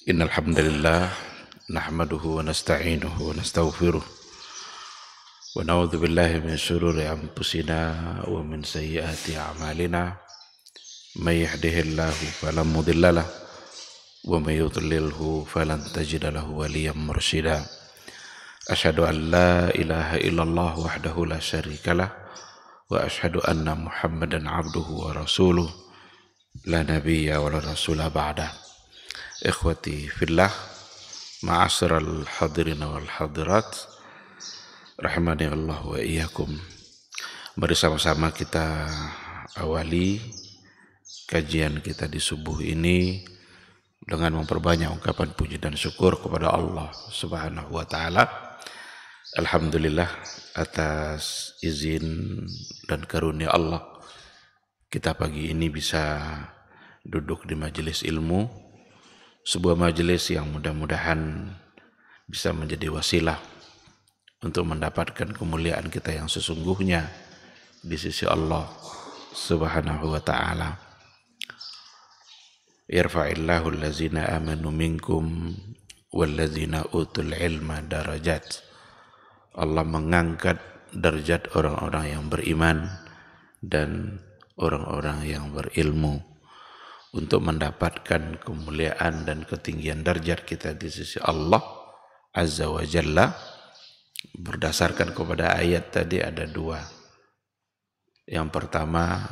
Innal hamdalillah nahmaduhu wa nasta'inuhu wa nastaghfiruh wa na'udzu billahi min shururi anfusina wa min sayyiati a'malina may yahdihillahu fala mudilla lahu wa may yudlilhu falan tajida lahu waliyyan mursyida. Asyhadu an la ilaha illallah wahdahu la syarikalah wa asyhadu anna Muhammadan abduhu wa rasuluh la nabiyya wa la rasula ba'da. Ikhwati fillah, ma'asyiral hadirin wal hadirat, rahimani Allah wa iyyakum. Mari sama-sama kita awali kajian kita di subuh ini dengan memperbanyak ungkapan puji dan syukur kepada Allah Subhanahu wa taala. Alhamdulillah atas izin dan karunia Allah, kita pagi ini bisa duduk di majelis ilmu, sebuah majelis yang mudah-mudahan bisa menjadi wasilah untuk mendapatkan kemuliaan kita yang sesungguhnya di sisi Allah Subhanahu wa taala. Yarfa'illahu allazina amanu minkum wallazina utul ilma darajat. Allah mengangkat derajat orang-orang yang beriman dan orang-orang yang berilmu untuk mendapatkan kemuliaan dan ketinggian derajat kita di sisi Allah Azza wa Jalla. Berdasarkan kepada ayat tadi ada dua. Yang pertama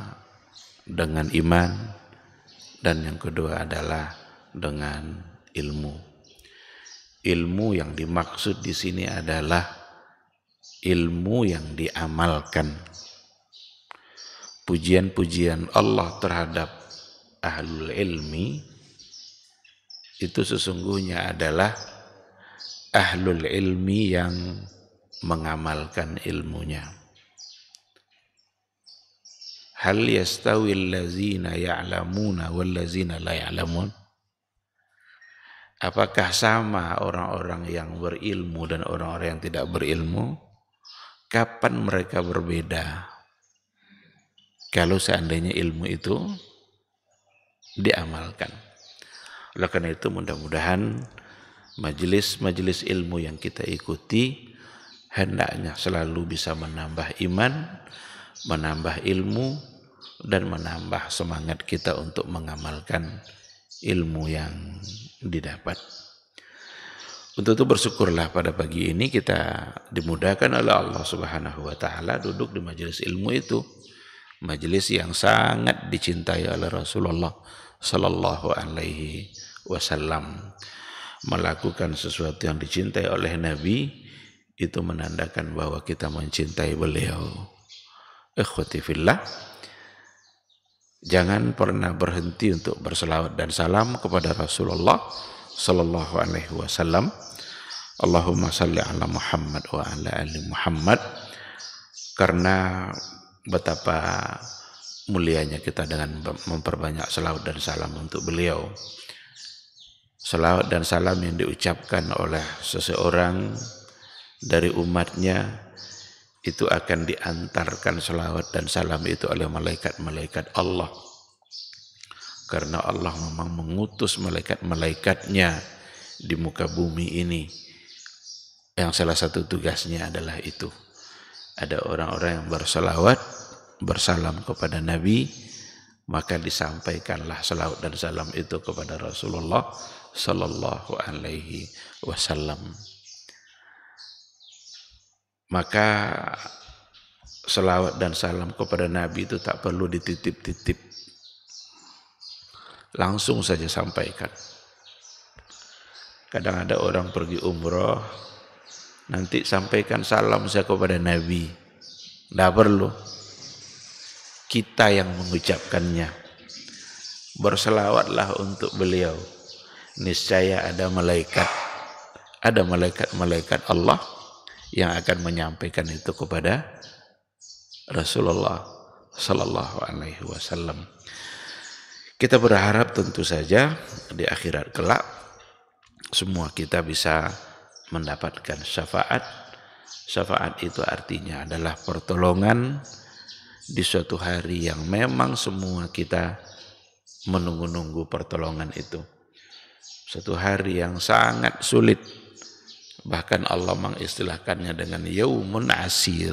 dengan iman, dan yang kedua adalah dengan ilmu. Ilmu yang dimaksud di sini adalah ilmu yang diamalkan. Pujian-pujian Allah terhadap ahlul ilmi itu sesungguhnya adalah ahlul ilmi yang mengamalkan ilmunya. Hal yastawil ladzina ya'lamuna wal ladzina la ya'lamun? Apakah sama orang-orang yang berilmu dan orang-orang yang tidak berilmu? Kapan mereka berbeda? Kalau seandainya ilmu itu diamalkan. Oleh karena itu mudah-mudahan majelis-majelis ilmu yang kita ikuti hendaknya selalu bisa menambah iman, menambah ilmu, dan menambah semangat kita untuk mengamalkan ilmu yang didapat. Untuk itu bersyukurlah pada pagi ini kita dimudahkan oleh Allah Subhanahu wa taala duduk di majelis ilmu itu. Majelis yang sangat dicintai oleh Rasulullah Sallallahu Alaihi Wasallam. Melakukan sesuatu yang dicintai oleh Nabi itu menandakan bahwa kita mencintai beliau. Ikhwati fillah, jangan pernah berhenti untuk berselawat dan salam kepada Rasulullah Sallallahu Alaihi Wasallam. Allahumma salli ala Muhammad wa ala ali Muhammad. Karena betapa mulianya kita dengan memperbanyak selawat dan salam untuk beliau. Selawat dan salam yang diucapkan oleh seseorang dari umatnya itu akan diantarkan selawat dan salam itu oleh malaikat-malaikat Allah. Karena Allah memang mengutus malaikat-malaikatnya di muka bumi ini, yang salah satu tugasnya adalah itu. Ada orang-orang yang berselawat, bersalam kepada Nabi, maka disampaikanlah selawat dan salam itu kepada Rasulullah Sallallahu Alaihi Wasallam. Maka selawat dan salam kepada Nabi itu tak perlu dititip-titip, langsung saja sampaikan. Kadang ada orang pergi umroh, nanti sampaikan salam saya kepada Nabi. Tidak perlu. Kita yang mengucapkannya. Berselawatlah untuk beliau. Niscaya ada malaikat-malaikat Allah yang akan menyampaikan itu kepada Rasulullah Sallallahu Alaihi Wasallam. Kita berharap tentu saja di akhirat kelak semua kita bisa mendapatkan syafaat. Syafaat itu artinya adalah pertolongan di suatu hari yang memang semua kita menunggu-nunggu pertolongan itu. Satu hari yang sangat sulit. Bahkan Allah mengistilahkannya dengan yaumun asir.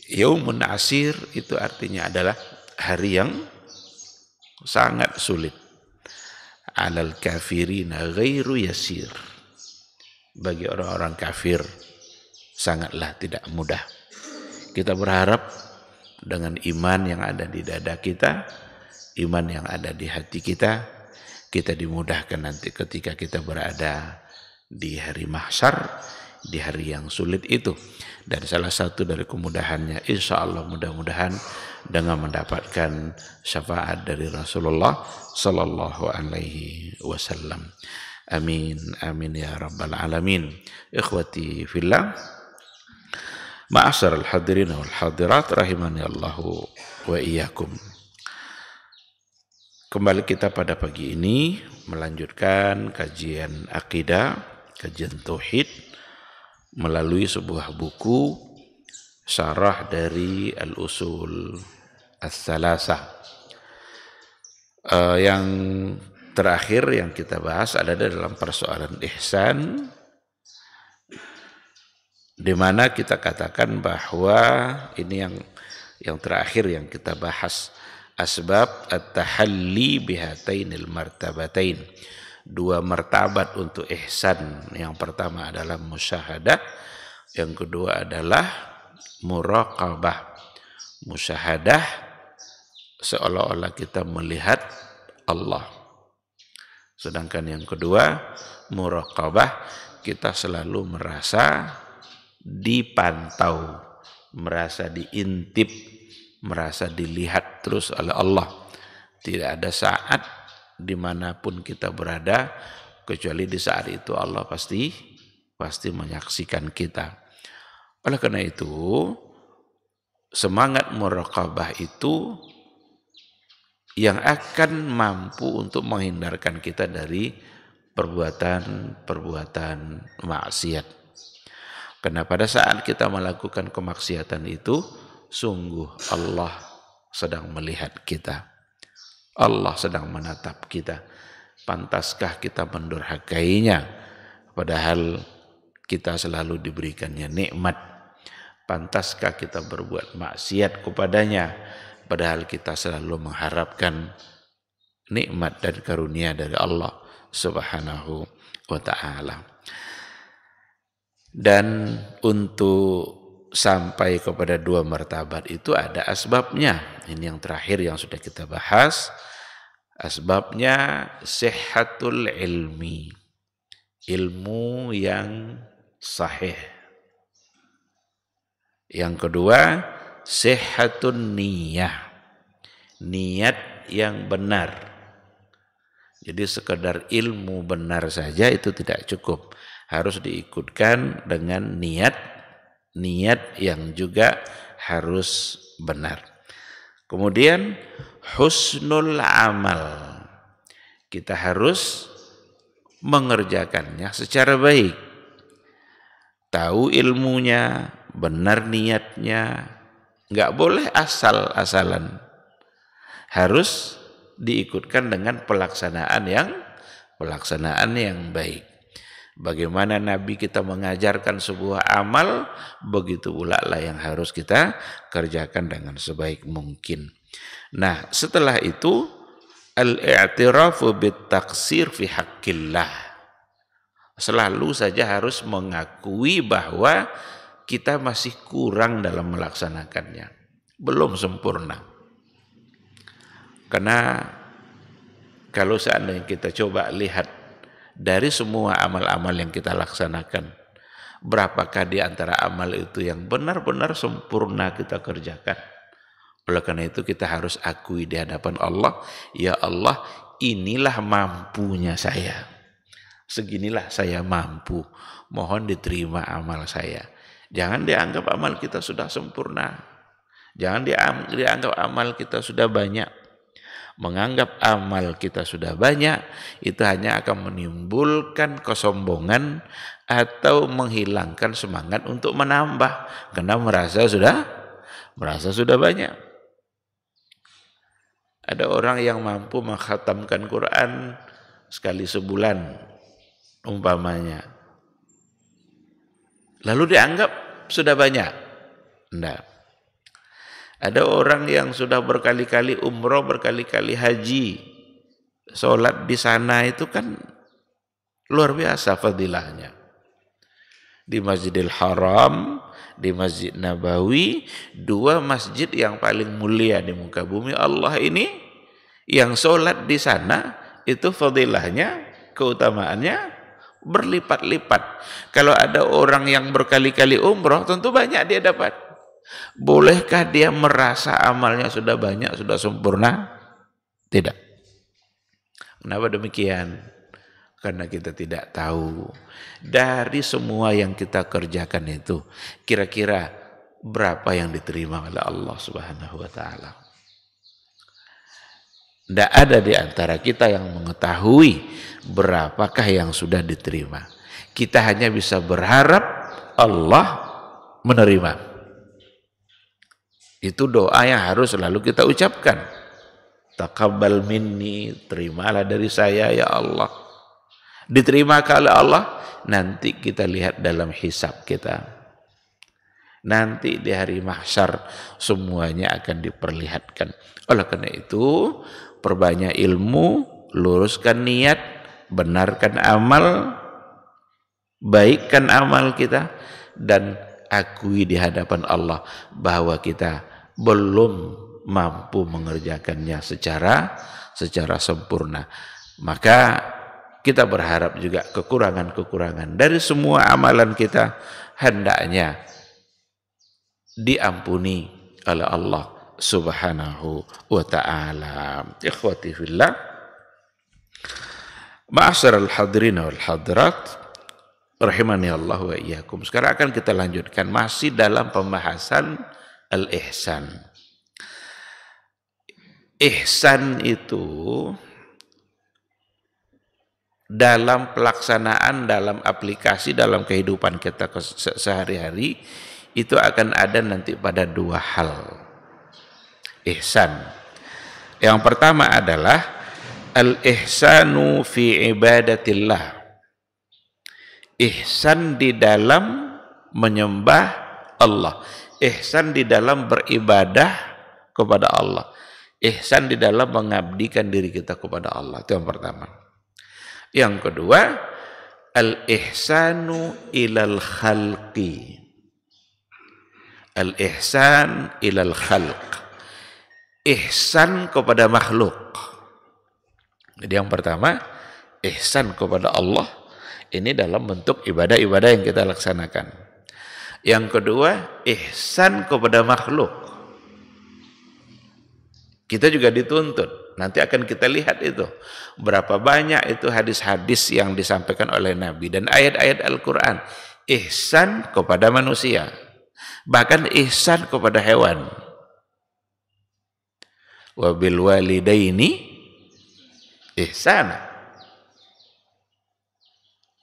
Yaumun asir itu artinya adalah hari yang sangat sulit. Alal kafirina ghairu yasir. Bagi orang-orang kafir sangatlah tidak mudah. Kita berharap dengan iman yang ada di dada kita, iman yang ada di hati kita, kita dimudahkan nanti ketika kita berada di hari mahsyar, di hari yang sulit itu. Dan salah satu dari kemudahannya, insya Allah mudah-mudahan dengan mendapatkan syafaat dari Rasulullah Sallallahu Alaihi Wasallam. Amin, amin ya rabbal alamin. Ikhwati fillah, ma'asyiral hadirin wal hadirat rahimani Allahu wa iyyakum. Kembali kita pada pagi ini melanjutkan kajian akidah, kajian tauhid melalui sebuah buku syarah dari Al-Usul As-Salasah. Yang terakhir yang kita bahas adalah dalam persoalan ihsan, di mana kita katakan bahwa ini yang terakhir yang kita bahas, asbab at-tahalli bihatainil martabatain. Dua martabat untuk ihsan. Yang pertama adalah musyahadah, yang kedua adalah muraqabah. Musyahadah seolah-olah kita melihat Allah. Sedangkan yang kedua, muraqabah, kita selalu merasa dipantau, merasa diintip, merasa dilihat terus oleh Allah. Tidak ada saat dimanapun kita berada, kecuali di saat itu Allah pasti menyaksikan kita. Oleh karena itu, semangat muraqabah itu yang akan mampu untuk menghindarkan kita dari perbuatan maksiat. Karena pada saat kita melakukan kemaksiatan itu, sungguh Allah sedang melihat kita. Allah sedang menatap kita. Pantaskah kita mendurhakainya? Padahal kita selalu diberikannya nikmat. Pantaskah kita berbuat maksiat kepadanya? Padahal kita selalu mengharapkan nikmat dan karunia dari Allah Subhanahu wa ta'ala. Dan untuk sampai kepada dua martabat itu ada asbabnya. Ini yang terakhir yang sudah kita bahas. Asbabnya sihhatul ilmi. Ilmu yang sahih. Yang kedua, sihhatun niyah. Niat yang benar. Jadi sekedar ilmu benar saja itu tidak cukup. Harus diikutkan dengan niat yang juga harus benar. Kemudian husnul amal. Kita harus mengerjakannya secara baik. Tahu ilmunya, benar niatnya, enggak boleh asal-asalan. Harus diikutkan dengan pelaksanaan yang baik. Bagaimana Nabi kita mengajarkan sebuah amal, begitu pula lah yang harus kita kerjakan dengan sebaik mungkin. Nah, setelah itu al-i'tirafu bit-taqsir fi haqqillah. Selalu saja harus mengakui bahwa kita masih kurang dalam melaksanakannya. Belum sempurna. Karena kalau seandainya kita coba lihat dari semua amal-amal yang kita laksanakan, berapakah di antara amal itu yang benar-benar sempurna kita kerjakan? Oleh karena itu kita harus akui di hadapan Allah, ya Allah, inilah mampunya saya. Seginilah saya mampu. Mohon diterima amal saya. Jangan dianggap amal kita sudah sempurna. Jangan dianggap amal kita sudah banyak. Menganggap amal kita sudah banyak, itu hanya akan menimbulkan kesombongan atau menghilangkan semangat untuk menambah, karena merasa sudah banyak. Ada orang yang mampu mengkhatamkan Quran sekali sebulan umpamanya. Lalu dianggap sudah banyak. Enggak. Ada orang yang sudah berkali-kali umroh, berkali-kali haji, sholat di sana itu kan luar biasa fadilahnya. Di Masjidil Haram, di Masjid Nabawi, dua masjid yang paling mulia di muka bumi Allah ini, yang sholat di sana itu fadilahnya, keutamaannya berlipat-lipat. Kalau ada orang yang berkali-kali umroh, tentu banyak dia dapat. Bolehkah dia merasa amalnya sudah banyak, sudah sempurna? Tidak. Kenapa demikian? Karena kita tidak tahu dari semua yang kita kerjakan itu kira-kira berapa yang diterima oleh Allah Subhanahu wa taala. Tidak ada di antara kita yang mengetahui berapakah yang sudah diterima. Kita hanya bisa berharap Allah menerima. Itu doa yang harus selalu kita ucapkan. Taqabbal minni, terimalah dari saya ya Allah. Diterima oleh Allah, nanti kita lihat dalam hisab kita. Nanti di hari mahsyar semuanya akan diperlihatkan. Oleh karena itu, perbanyak ilmu, luruskan niat, benarkan amal, baikkan amal kita, dan akui di hadapan Allah bahwa kita belum mampu mengerjakannya secara sempurna. Maka kita berharap juga kekurangan-kekurangan dari semua amalan kita hendaknya diampuni oleh Allah Subhanahu wa ta'ala. Ikhwati fillah, ma'asyiral hadirin wal hadirat, rahimani Allah wa iyyakum. Sekarang akan kita lanjutkan masih dalam pembahasan al-ihsan. Ihsan itu dalam pelaksanaan, dalam aplikasi, dalam kehidupan kita sehari-hari itu akan ada nanti pada dua hal. Ihsan. Yang pertama adalah al-ihsanu fi ibadatillah. Ihsan di dalam menyembah Allah. Ihsan di dalam beribadah kepada Allah. Ihsan di dalam mengabdikan diri kita kepada Allah. Itu yang pertama. Yang kedua, al-ihsanu ilal khalqi. Al-ihsan ilal khalq. Ihsan kepada makhluk. Jadi yang pertama, ihsan kepada Allah. Ini dalam bentuk ibadah-ibadah yang kita laksanakan. Yang kedua, ihsan kepada makhluk. Kita juga dituntut. Nanti akan kita lihat itu. Berapa banyak itu hadis-hadis yang disampaikan oleh Nabi. Dan ayat-ayat Al-Quran. Ihsan kepada manusia. Bahkan ihsan kepada hewan. Wa bil walidaini ihsana.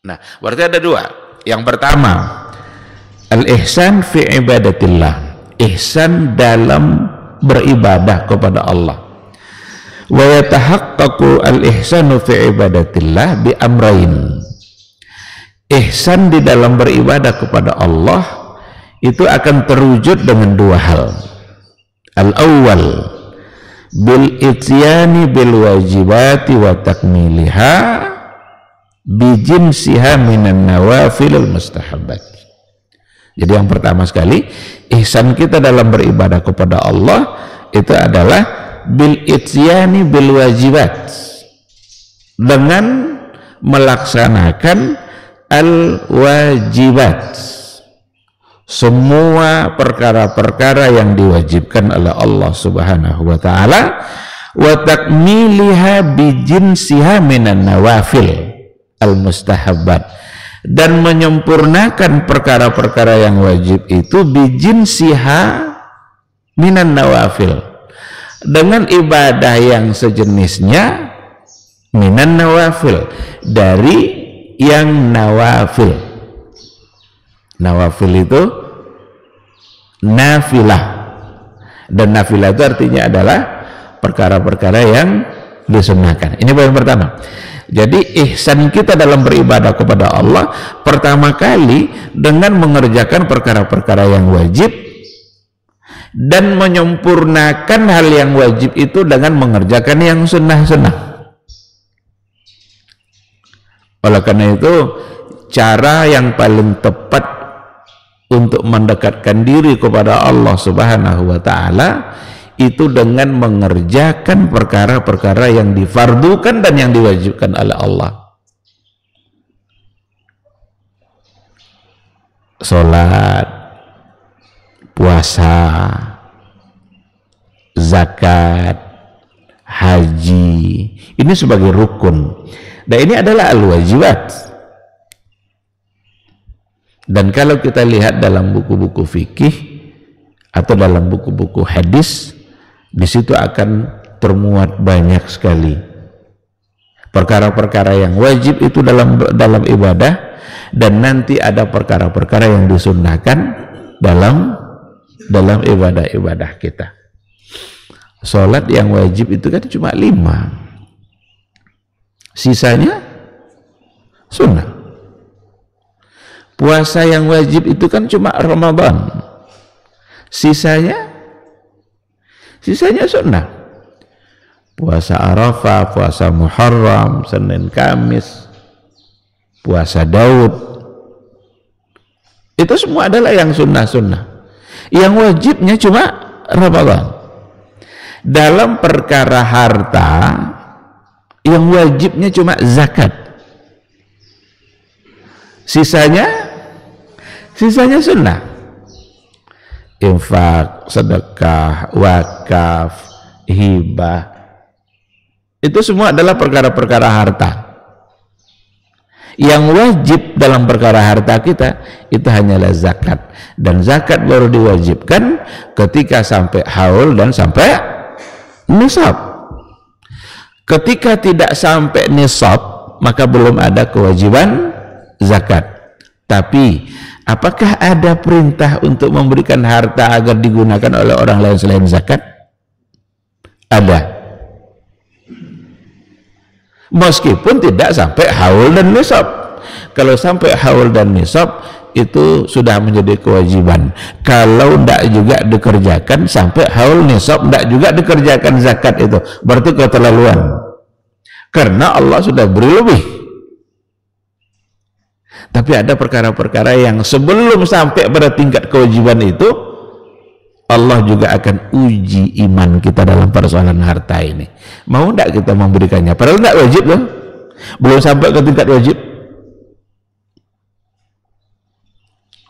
Nah, berarti ada dua. Yang pertama, al-ihsan fi ibadatillah. Ihsan dalam beribadah kepada Allah. Wa yatahaqqaqu al-ihsanu fi ibadatillah bi amrayn. Ihsan di dalam beribadah kepada Allah itu akan terwujud dengan dua hal. Al-awwal bil ityani bil wajibati wa takmiliha bi jinsiha minan nawafil al mustahabbat. Jadi yang pertama sekali, ihsan kita dalam beribadah kepada Allah itu adalah bil ityani bil wajibat, dengan melaksanakan al wajibat, semua perkara-perkara yang diwajibkan oleh Allah Subhanahu wa taala, wa takmiliha bi jinsiha minan nawafil al mustahabbat, dan menyempurnakan perkara-perkara yang wajib itu bi jinsiha minan nawafil, dengan ibadah yang sejenisnya minan nawafil, dari yang nawafil. Nawafil itu nafilah, dan nafilah itu artinya adalah perkara-perkara yang disunnahkan. Ini poin pertama. Jadi ihsan kita dalam beribadah kepada Allah pertama kali dengan mengerjakan perkara-perkara yang wajib dan menyempurnakan hal yang wajib itu dengan mengerjakan yang sunnah-sunnah. Oleh karena itu, cara yang paling tepat untuk mendekatkan diri kepada Allah Subhanahu wa Ta'ala itu dengan mengerjakan perkara-perkara yang difardukan dan yang diwajibkan oleh Allah. Salat, puasa, zakat, haji, ini sebagai rukun. Dan ini adalah al-wajibat. Dan kalau kita lihat dalam buku-buku fikih atau dalam buku-buku hadis, di situ akan termuat banyak sekali perkara-perkara yang wajib itu dalam ibadah, dan nanti ada perkara-perkara yang disunnahkan dalam ibadah-ibadah kita. Sholat yang wajib itu kan cuma 5, sisanya sunnah. Puasa yang wajib itu kan cuma Ramadan, sisanya sunnah. Puasa Arafah, puasa Muharram, Senin Kamis, puasa Daud, itu semua adalah yang sunnah-sunnah. Yang wajibnya cuma Ramadan. Dalam perkara harta, yang wajibnya cuma zakat, sisanya sunnah. Infak, sedekah, wakaf, hibah, itu semua adalah perkara-perkara harta. Yang wajib dalam perkara harta kita itu hanyalah zakat, dan zakat baru diwajibkan ketika sampai haul dan sampai nisab. Ketika tidak sampai nisab, maka belum ada kewajiban zakat. Tapi apakah ada perintah untuk memberikan harta agar digunakan oleh orang lain selain zakat? Ada. Meskipun tidak sampai haul dan nisab. Kalau sampai haul dan nisab itu sudah menjadi kewajiban. Kalau tidak juga dikerjakan sampai haul nisab, tidak juga dikerjakan zakat, itu berarti keterlaluan. Karena Allah sudah beri lebih. Tapi ada perkara-perkara yang sebelum sampai pada tingkat kewajiban itu, Allah juga akan uji iman kita dalam persoalan harta ini. Mau tidak kita memberikannya? Padahal tidak wajib loh, belum sampai ke tingkat wajib.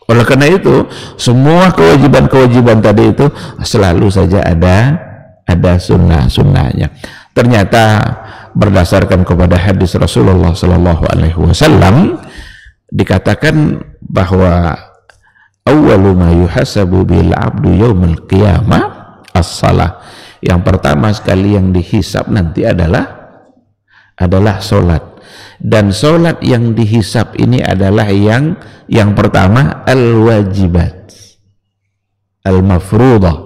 Oleh karena itu, semua kewajiban-kewajiban tadi itu selalu saja ada sunnah-sunnahnya. Ternyata berdasarkan kepada hadis Rasulullah Sallallahu Alaihi Wasallam dikatakan bahwa awwalu ma yuhasabu bil abdu yaumil qiyamah as-salah. Yang pertama sekali yang dihisab nanti adalah salat. Dan salat yang dihisab ini adalah yang pertama al-wajibat, al-mafruḍah,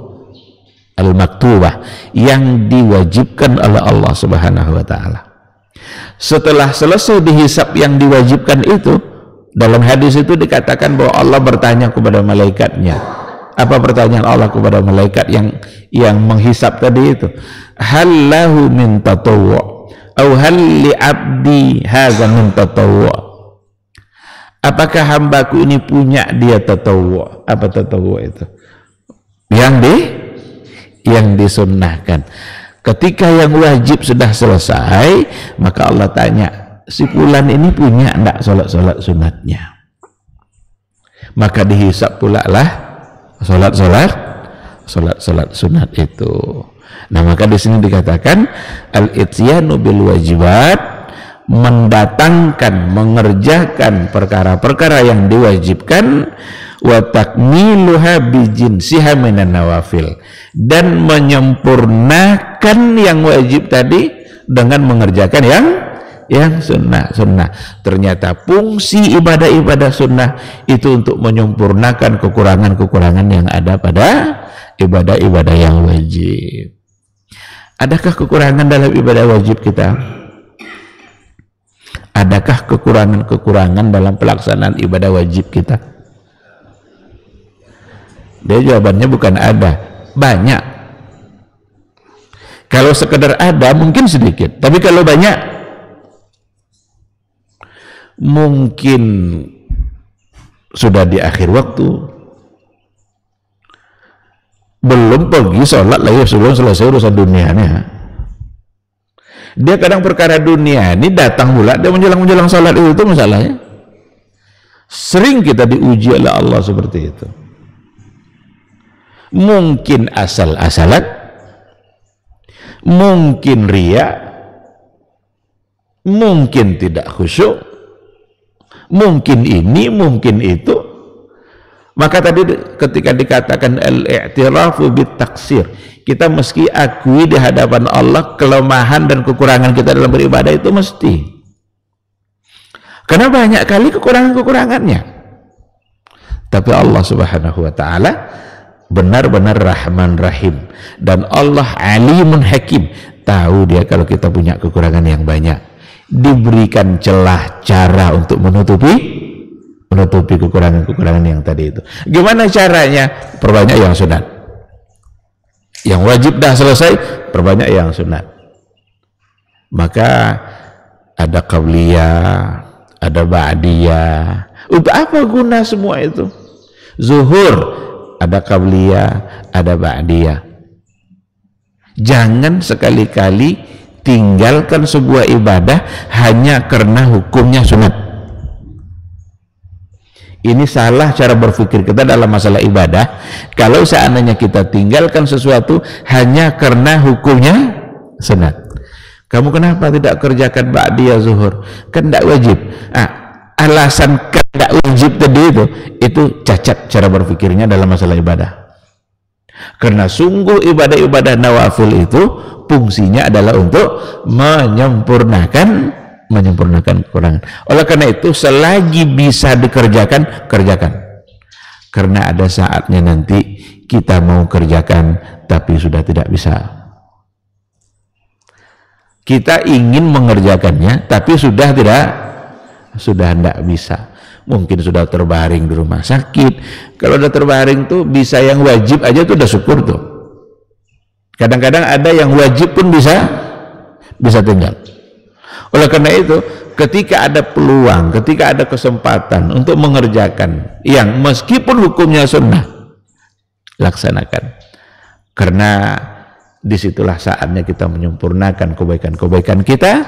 al-maktubah, yang diwajibkan oleh Allah Subhanahu wa Ta'ala. Setelah selesai dihisab yang diwajibkan itu, dalam hadis itu dikatakan bahwa Allah bertanya kepada malaikatnya. Apa pertanyaan Allah kepada malaikat yang menghisab tadi itu? Hal lahu min tatawwu' au hal li abdi hadza min tatawwu'? Apakah hambaku ini punya dia tatawwu'? Apa tatawwu' itu? Yang disunnahkan. Ketika yang wajib sudah selesai, maka Allah tanya, si fulan ini punya enggak salat-salat sunatnya? Maka dihisab pula lah salat sunat itu. Nah, maka di sini dikatakan al-ityanu bil wajibat, mendatangkan, mengerjakan perkara-perkara yang diwajibkan, wa takmiluha bijinsiha minan nawafil, dan menyempurnakan yang wajib tadi dengan mengerjakan yang sunnah. Ternyata fungsi ibadah-ibadah sunnah itu untuk menyempurnakan kekurangan-kekurangan yang ada pada ibadah-ibadah yang wajib. Adakah kekurangan dalam ibadah wajib kita? adakah kekurangan-kekurangan dalam pelaksanaan ibadah wajib kita? Dia jawabannya bukan ada, banyak. Kalau sekedar ada mungkin sedikit, tapi kalau banyak mungkin sudah di akhir waktu, belum pergi sholat lagi sebelum selesai urusan dunianya. Dia kadang perkara dunia ini datang pula, dia menjelang sholat itu masalahnya. Sering kita diuji oleh Allah seperti itu. Mungkin asal-asalan, mungkin riya, mungkin tidak khusyuk, mungkin ini, mungkin itu. Maka tadi ketika dikatakan al-i'tirafu bit-taqsir, kita mesti akui di hadapan Allah kelemahan dan kekurangan kita dalam beribadah, itu mesti. Karena banyak kali kekurangan-kekurangannya. Tapi Allah Subhanahu wa taala benar-benar Rahman Rahim, dan Allah Alimun Hakim, tahu dia kalau kita punya kekurangan yang banyak, diberikan celah cara untuk menutupi kekurangan-kekurangan yang tadi itu. Gimana caranya? Perbanyak yang sunat. Yang wajib dah selesai, perbanyak yang sunat. Maka ada qabliyah, ada ba'diyah. Untuk apa guna semua itu? Zuhur ada qabliyah, ada ba'diyah. Jangan sekali-kali tinggalkan sebuah ibadah hanya karena hukumnya sunat. Ini salah cara berpikir kita dalam masalah ibadah. Kalau seandainya kita tinggalkan sesuatu hanya karena hukumnya sunat. Kamu kenapa tidak kerjakan ba'diyah zuhur? Kan tidak wajib. Alasan tidak wajib tadi itu cacat cara berpikirnya dalam masalah ibadah. Karena sungguh ibadah-ibadah nawafil itu fungsinya adalah untuk menyempurnakan kekurangan. Oleh karena itu selagi bisa dikerjakan, kerjakan. Karena ada saatnya nanti kita mau kerjakan tapi sudah tidak bisa. Kita ingin mengerjakannya tapi sudah tidak bisa. Mungkin sudah terbaring di rumah sakit. Kalau sudah terbaring tuh bisa yang wajib aja tuh udah syukur tuh. Kadang-kadang ada yang wajib pun bisa tinggal. Oleh karena itu, ketika ada peluang, ketika ada kesempatan untuk mengerjakan yang meskipun hukumnya sunnah, laksanakan. Karena disitulah saatnya kita menyempurnakan kebaikan-kebaikan kita,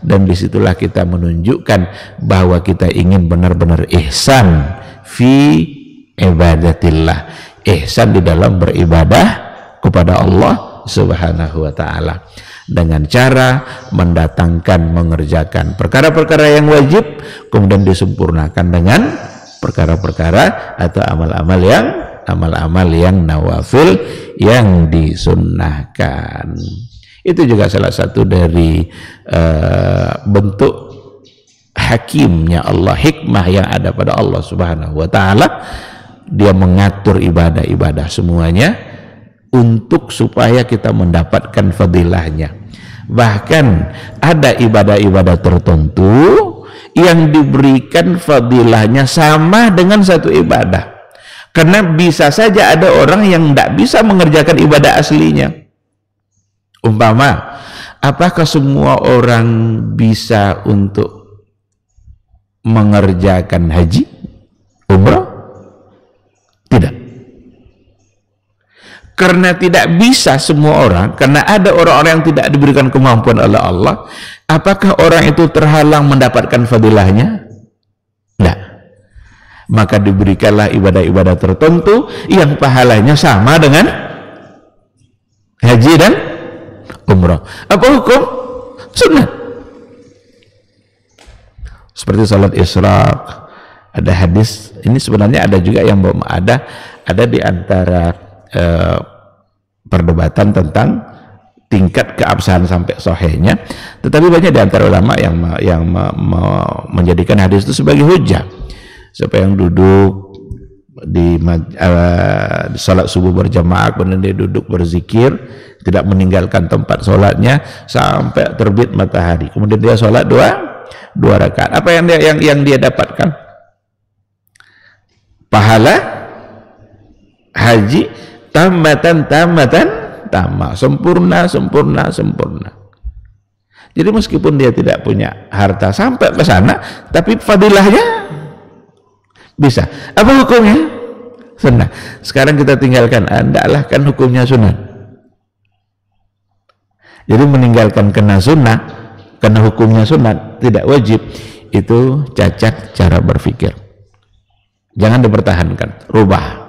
dan disitulah kita menunjukkan bahwa kita ingin benar-benar ihsan fi ibadatillah, ihsan di dalam beribadah kepada Allah Subhanahu wa ta'ala, dengan cara mengerjakan perkara-perkara yang wajib kemudian disempurnakan dengan perkara-perkara atau amal-amal yang nawafil yang disunnahkan. Itu juga salah satu dari bentuk hakimnya Allah, hikmah yang ada pada Allah Subhanahu wa ta'ala. Dia mengatur ibadah-ibadah semuanya untuk supaya kita mendapatkan fadilahnya. Bahkan ada ibadah-ibadah tertentu yang diberikan fadilahnya sama dengan satu ibadah. Karena bisa saja ada orang yang tidak bisa mengerjakan ibadah aslinya. Umpama, apakah semua orang bisa untuk mengerjakan haji, umrah? Tidak. Karena tidak bisa semua orang, karena ada orang-orang yang tidak diberikan kemampuan oleh Allah, apakah orang itu terhalang mendapatkan fadilahnya? Tidak. Maka diberikanlah ibadah-ibadah tertentu yang pahalanya sama dengan haji dan umrah. Apa hukum? Sunnah. Seperti salat Isyraq, ada hadis, ini sebenarnya ada juga yang ada di antara perdebatan tentang tingkat keabsahan sampai sahihnya, tetapi banyak di antara ulama yang menjadikan hadis itu sebagai hujjah. Siapa yang duduk di salat subuh berjamaah kemudian dia duduk berzikir, tidak meninggalkan tempat salatnya sampai terbit matahari, kemudian dia salat 2 2 rakaat. Apa yang dia dapatkan? Pahala haji tamatan, sempurna. Jadi meskipun dia tidak punya harta sampai ke sana, tapi fadilahnya bisa. Apa hukumnya? Sunnah. Sekarang kita tinggalkan, hendaklah kan hukumnya sunnah. Jadi meninggalkan kena sunnah, karena hukumnya sunnah tidak wajib, itu cacat cara berpikir. Jangan dipertahankan, rubah.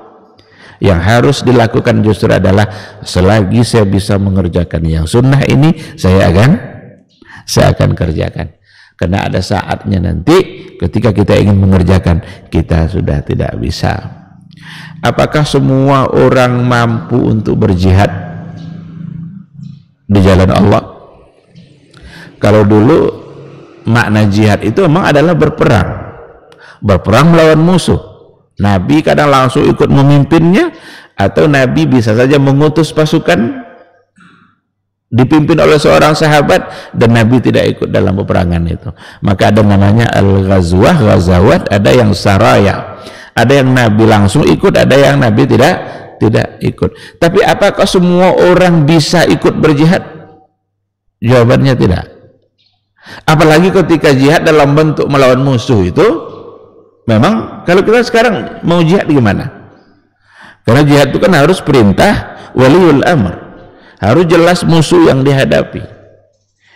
Yang harus dilakukan justru adalah selagi saya bisa mengerjakan yang sunnah ini, saya akan kerjakan. Karena ada saatnya nanti ketika kita ingin mengerjakan, kita sudah tidak bisa. Apakah semua orang mampu untuk berjihad di jalan Allah? Kalau dulu makna jihad itu memang adalah berperang melawan musuh. Nabi kadang langsung ikut memimpinnya, atau Nabi bisa saja mengutus pasukan dipimpin oleh seorang sahabat dan Nabi tidak ikut dalam peperangan itu. Maka ada namanya al-ghazwah, ghazawat, ada yang saraya. Ada yang Nabi langsung ikut, ada yang Nabi tidak ikut. Tapi apakah semua orang bisa ikut berjihad? Jawabannya tidak. Apalagi ketika jihad dalam bentuk melawan musuh itu, memang kalau kita sekarang mau jihad gimana? Karena jihad itu kan harus perintah waliul amr, harus jelas musuh yang dihadapi.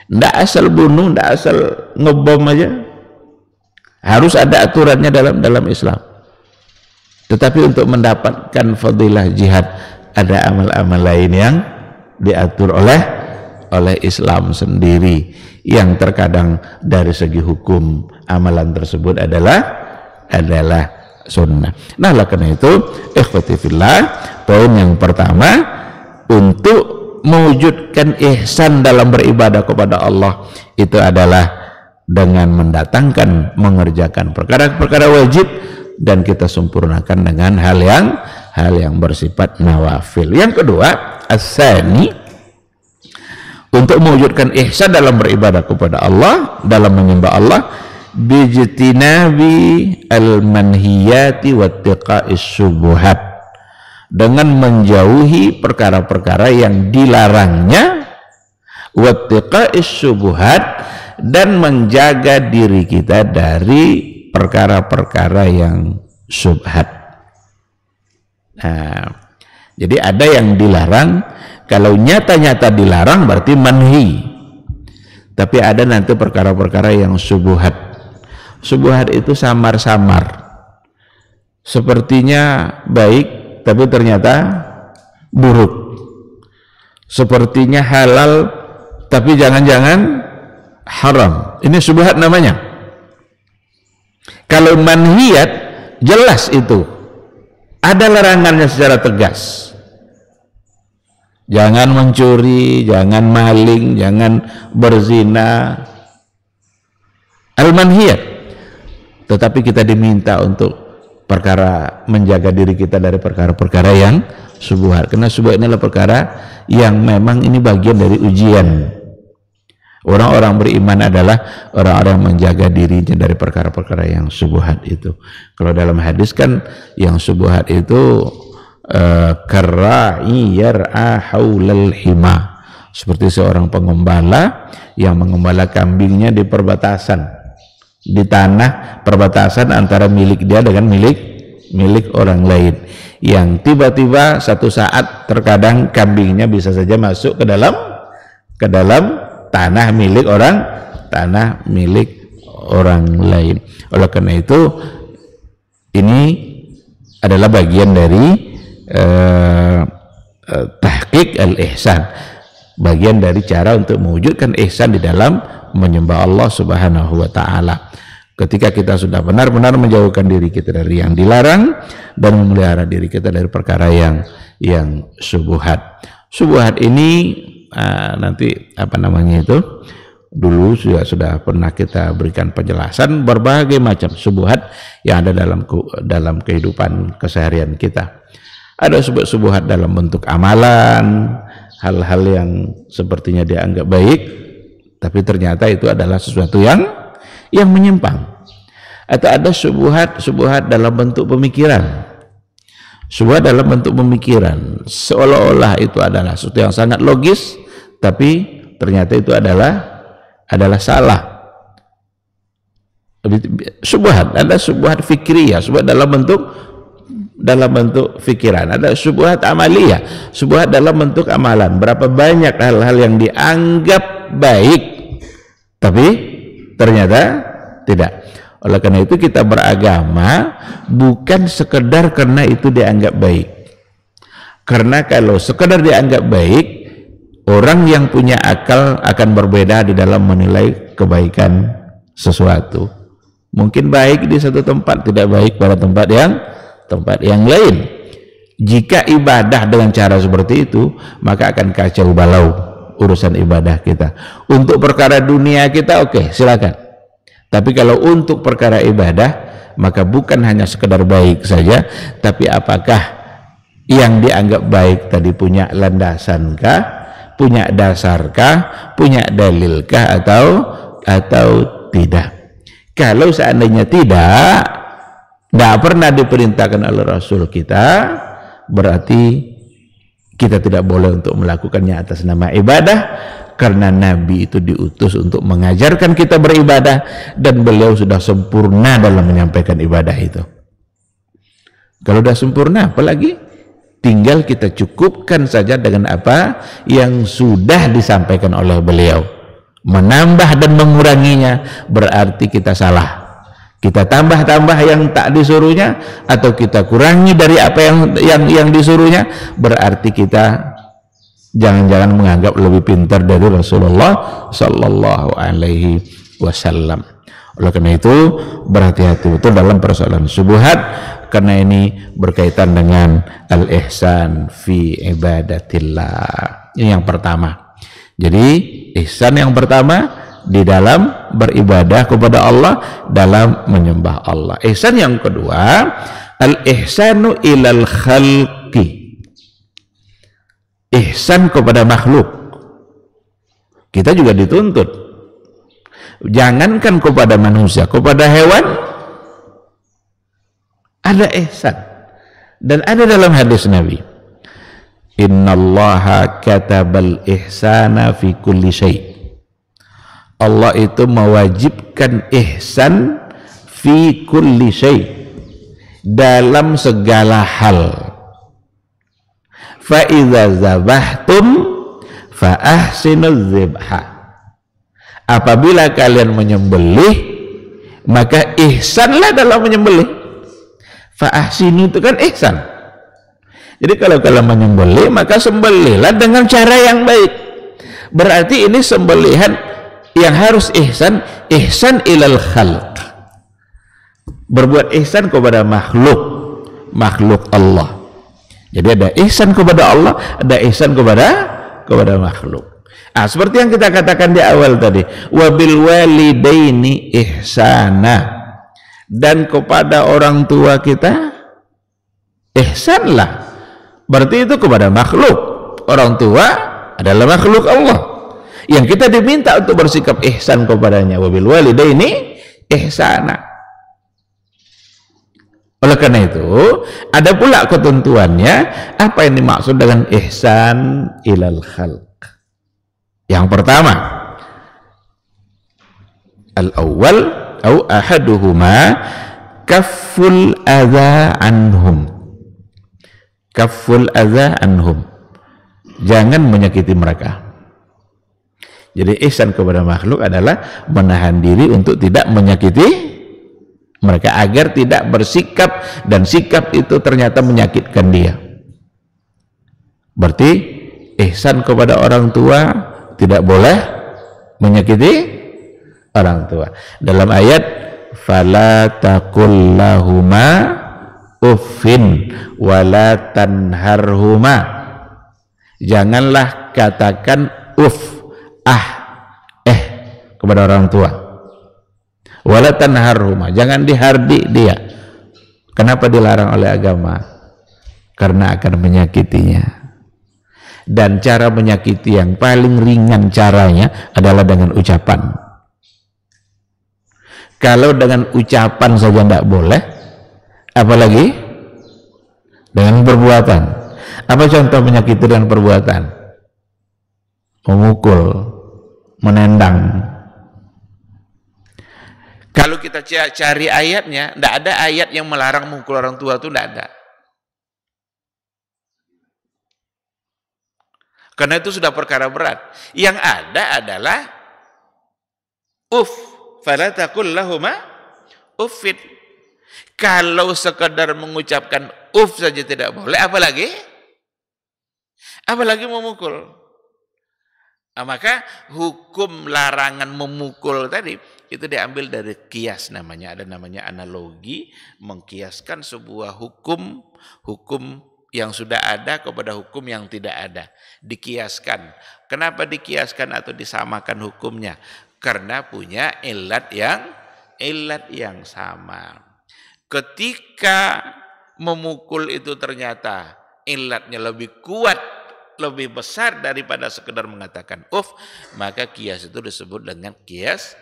Nggak asal bunuh, nggak asal ngebom aja. Harus ada aturannya dalam Islam. Tetapi untuk mendapatkan fadilah jihad, ada amal-amal lain yang diatur oleh Islam sendiri, yang terkadang dari segi hukum amalan tersebut adalah sunnah. Nah, oleh karena itu, ikhwati fillah, poin yang pertama, untuk mewujudkan ihsan dalam beribadah kepada Allah itu adalah dengan mengerjakan perkara-perkara wajib, dan kita sempurnakan dengan hal yang bersifat nawafil. Yang kedua, as-sani, untuk mewujudkan ihsan dalam beribadah kepada Allah, dalam menyembah Allah, bijtinabi al-manhiyati wattiqa'is syubuhat, dengan menjauhi perkara-perkara yang dilarangnya, wattiqa'is syubuhat, dan menjaga diri kita dari perkara-perkara yang syubhat. Nah, jadi ada yang dilarang, kalau nyata-nyata dilarang berarti manhi. Tapi ada nanti perkara-perkara yang syubhat. Syubhat itu samar-samar, sepertinya baik tapi ternyata buruk, sepertinya halal tapi jangan-jangan haram. Ini syubhat namanya. Kalau manhiyat jelas itu ada larangannya secara tegas. Jangan mencuri, jangan maling, jangan berzina. Al-manhiyat. Tetapi kita diminta untuk menjaga diri kita dari perkara-perkara yang syubhat. Karena syubhat ini adalah perkara yang memang ini bagian dari ujian. Orang-orang beriman adalah orang-orang yang menjaga dirinya dari perkara-perkara yang syubhat itu. Kalau dalam hadis kan yang syubhat itu karra'i yar'a haulal hima, seperti seorang pengembala yang mengembala kambingnya di perbatasan, di tanah perbatasan antara milik dia dengan milik orang lain, yang tiba-tiba satu saat terkadang kambingnya bisa saja masuk ke dalam tanah milik orang lain. Oleh karena itu, ini adalah bagian dari tahqiq al-ihsan, bagian dari cara untuk mewujudkan ihsan di dalam menyembah Allah Subhanahu wa ta'ala. Ketika kita sudah benar-benar menjauhkan diri kita dari yang dilarang dan memelihara diri kita dari perkara yang syubhat. Syubhat ini nanti dulu sudah pernah kita berikan penjelasan berbagai macam syubhat yang ada dalam kehidupan keseharian kita. Ada syubhat dalam bentuk amalan, hal-hal yang sepertinya dianggap baik tapi ternyata itu adalah sesuatu yang yang menyimpang. Atau ada syubhat dalam bentuk pemikiran. Syubhat dalam bentuk pemikiran, seolah-olah itu adalah sesuatu yang sangat logis, tapi ternyata itu adalah salah. Syubhat, ada syubhat fikriyah, syubhat dalam bentuk pikiran, ada syubhat amaliyah, syubhat dalam bentuk amalan. Berapa banyak hal-hal yang dianggap baik tapi ternyata tidak. Oleh karena itu kita beragama bukan sekedar karena itu dianggap baik. Karena kalau sekedar dianggap baik, orang yang punya akal akan berbeda di dalam menilai kebaikan sesuatu. Mungkin baik di satu tempat, tidak baik pada tempat yang lain. Jika ibadah dengan cara seperti itu, maka akan kacau balau urusan ibadah kita. Untuk perkara dunia kita oke, silakan. Tapi kalau untuk perkara ibadah, maka bukan hanya sekedar baik saja, tapi apakah yang dianggap baik tadi punya landasankah, punya dasarkah, punya dalilkah atau tidak. Kalau seandainya tidak pernah diperintahkan oleh Rasul kita, berarti kita tidak boleh untuk melakukannya atas nama ibadah, karena Nabi itu diutus untuk mengajarkan kita beribadah dan beliau sudah sempurna dalam menyampaikan ibadah itu. Kalau sudah sempurna, apalagi tinggal kita cukupkan saja dengan apa yang sudah disampaikan oleh beliau. Menambah dan menguranginya berarti kita salah. Kita tambah-tambah yang tak disuruhnya atau kita kurangi dari apa yang disuruhnya, berarti kita jangan-jangan menganggap lebih pintar dari Rasulullah Sallallahu Alaihi Wasallam. Oleh karena itu berhati-hati betul dalam persoalan syubhat, karena ini berkaitan dengan al-ihsan fi ibadatillah. Ini yang pertama. Jadi ihsan yang pertama di dalam beribadah kepada Allah, dalam menyembah Allah. Ihsan yang kedua, al-ihsanu ilal khalqi. Ihsan kepada makhluk. Kita juga dituntut. Jangankan kepada manusia, kepada hewan ada ihsan. Dan ada dalam hadis Nabi, innallaha katabal ihsana fi kulli syai'. Allah itu mewajibkan ihsan fi kulli syai', dalam segala hal. Fa idza zabahtum fa ahsinuz zibha. Apabila kalian menyembelih, maka ihsanlah dalam menyembelih. Fa ahsinu itu kan ihsan. Jadi kalau kalian menyembelih, maka sembelihlah dengan cara yang baik. Berarti ini sembelihan yang harus ihsan ilal khalq. Berbuat ihsan kepada makhluk Allah. Jadi ada ihsan kepada Allah, ada ihsan kepada makhluk. Seperti yang kita katakan di awal tadi, wabil walidaini ihsana, dan kepada orang tua kita ihsanlah. Berarti itu kepada makhluk. Orang tua adalah makhluk Allah yang kita diminta untuk bersikap ihsan kepadanya. Wabil walidaini ihsana. Oleh karena itu, ada pula ketentuannya apa yang dimaksud dengan ihsan ilal khalq. Yang pertama, al-awwal au ahaduhuma kafful adza anhum. Kafful adza anhum. Jangan menyakiti mereka. Jadi ihsan kepada makhluk adalah menahan diri untuk tidak menyakiti mereka, agar tidak bersikap dan sikap itu ternyata menyakitkan dia. Berarti ihsan kepada orang tua tidak boleh menyakiti orang tua. Dalam ayat fala taqul lahuma uffin wala tanharhuma, janganlah katakan kepada orang tua. Wala tanharhuma, jangan dihardik dia. Kenapa dilarang oleh agama? Karena akan menyakitinya. Dan cara menyakiti yang paling ringan caranya adalah dengan ucapan. Kalau dengan ucapan saja tidak boleh, apalagi dengan perbuatan. Apa contoh menyakiti dengan perbuatan? Memukul, menendang. Kalau kita cari ayatnya, tidak ada ayat yang melarang memukul orang tua, itu tidak ada. Karena itu sudah perkara berat. Yang ada adalah fala taqul lahuma uffin. Kalau sekedar mengucapkan saja tidak boleh, apalagi memukul. Nah, maka hukum larangan memukul tadi itu diambil dari kias, namanya analogi, mengkiaskan sebuah hukum yang sudah ada kepada hukum yang tidak ada, dikiaskan. Kenapa dikiaskan atau disamakan hukumnya? Karena punya ilat yang sama. Ketika memukul itu ternyata ilatnya lebih kuat, lebih besar daripada sekedar mengatakan maka kias itu disebut dengan kias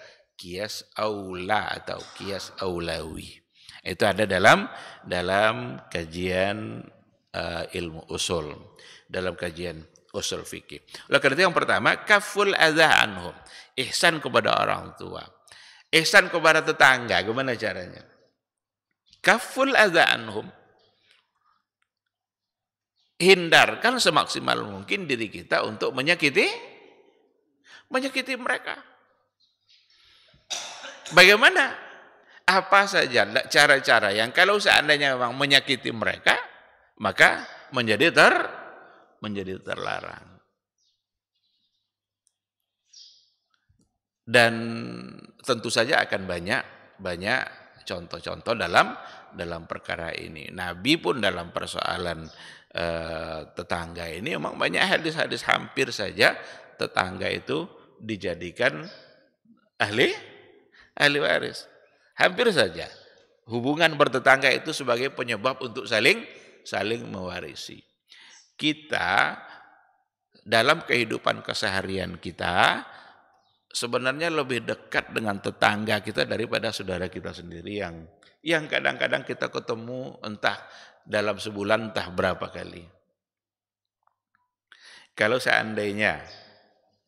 aula atau kias aulawi. Itu ada dalam kajian ilmu usul, dalam kajian usul fikih. Oleh karena itu yang pertama, kaful adza anhum, ihsan kepada orang tua. Ihsan kepada tetangga, gimana caranya? Kaful adza anhum, hindarkan semaksimal mungkin diri kita untuk menyakiti mereka. Bagaimana? Apa saja cara-cara yang kalau seandainya memang menyakiti mereka, maka menjadi terlarang. Dan tentu saja akan banyak contoh-contoh dalam perkara ini. Nabi pun dalam persoalan tetangga ini memang banyak hadis-hadis, hampir saja tetangga itu dijadikan ahli waris. Hampir saja hubungan bertetangga itu sebagai penyebab untuk saling mewarisi. Kita dalam kehidupan keseharian kita sebenarnya lebih dekat dengan tetangga kita daripada saudara kita sendiri yang kadang-kadang kita ketemu entah dalam sebulan entah berapa kali. Kalau seandainya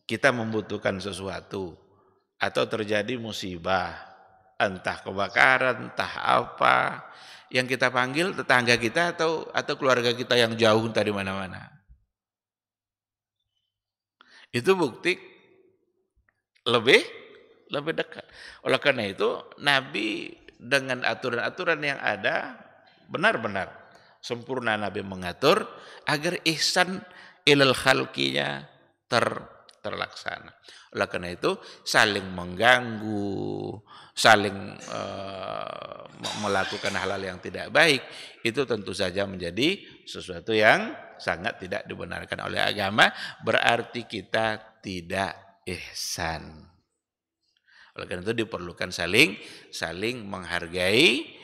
kita membutuhkan sesuatu atau terjadi musibah, entah kebakaran, entah apa, yang kita panggil tetangga kita atau keluarga kita yang jauh dari mana-mana. Itu bukti lebih dekat. Oleh karena itu, Nabi dengan aturan-aturan yang ada benar-benar sempurna Nabi mengatur agar ihsan ilal khalqinya terlaksana. Oleh karena itu, saling mengganggu, saling melakukan hal-hal yang tidak baik, itu tentu saja menjadi sesuatu yang sangat tidak dibenarkan oleh agama, berarti kita tidak ihsan. Oleh karena itu diperlukan saling menghargai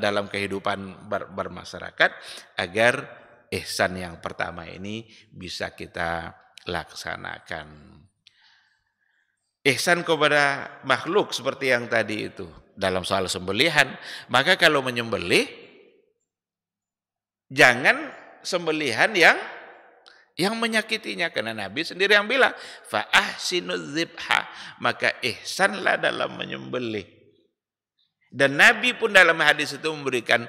dalam kehidupan bermasyarakat agar ihsan yang pertama ini bisa kita laksanakan. Ihsan kepada makhluk seperti yang tadi itu dalam soal sembelihan, maka kalau menyembelih jangan sembelihan yang menyakitinya, karena Nabi sendiri yang bilang fa ahsinuz dzibha, maka ihsanlah dalam menyembelih. Dan Nabi pun dalam hadis itu memberikan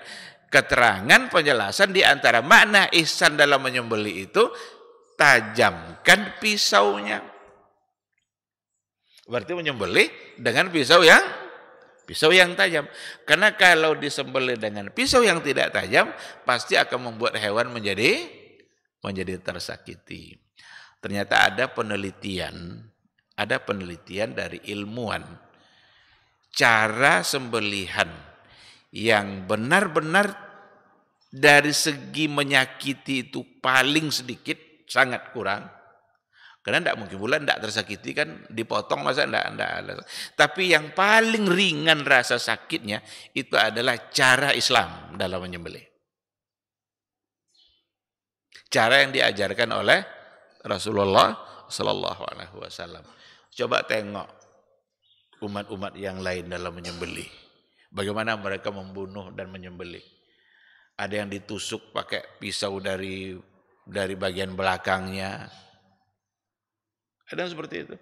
keterangan penjelasan di antara makna ihsan dalam menyembelih itu, tajamkan pisaunya. Berarti menyembelih dengan pisau yang tajam. Karena kalau disembelih dengan pisau yang tidak tajam, pasti akan membuat hewan menjadi tersakiti. Ternyata ada penelitian dari ilmuwan, cara sembelihan yang benar-benar dari segi menyakiti itu paling sedikit, sangat kurang. Karena tidak mungkin pula tidak tersakiti kan, dipotong masa tidak ada. Tapi yang paling ringan rasa sakitnya itu adalah cara Islam dalam menyembelih. Cara yang diajarkan oleh Rasulullah Sallallahu Alaihi Wasallam. Coba tengok umat-umat yang lain dalam menyembelih. Bagaimana mereka membunuh dan menyembelih. Ada yang ditusuk pakai pisau dari bagian belakangnya. Ada yang seperti itu.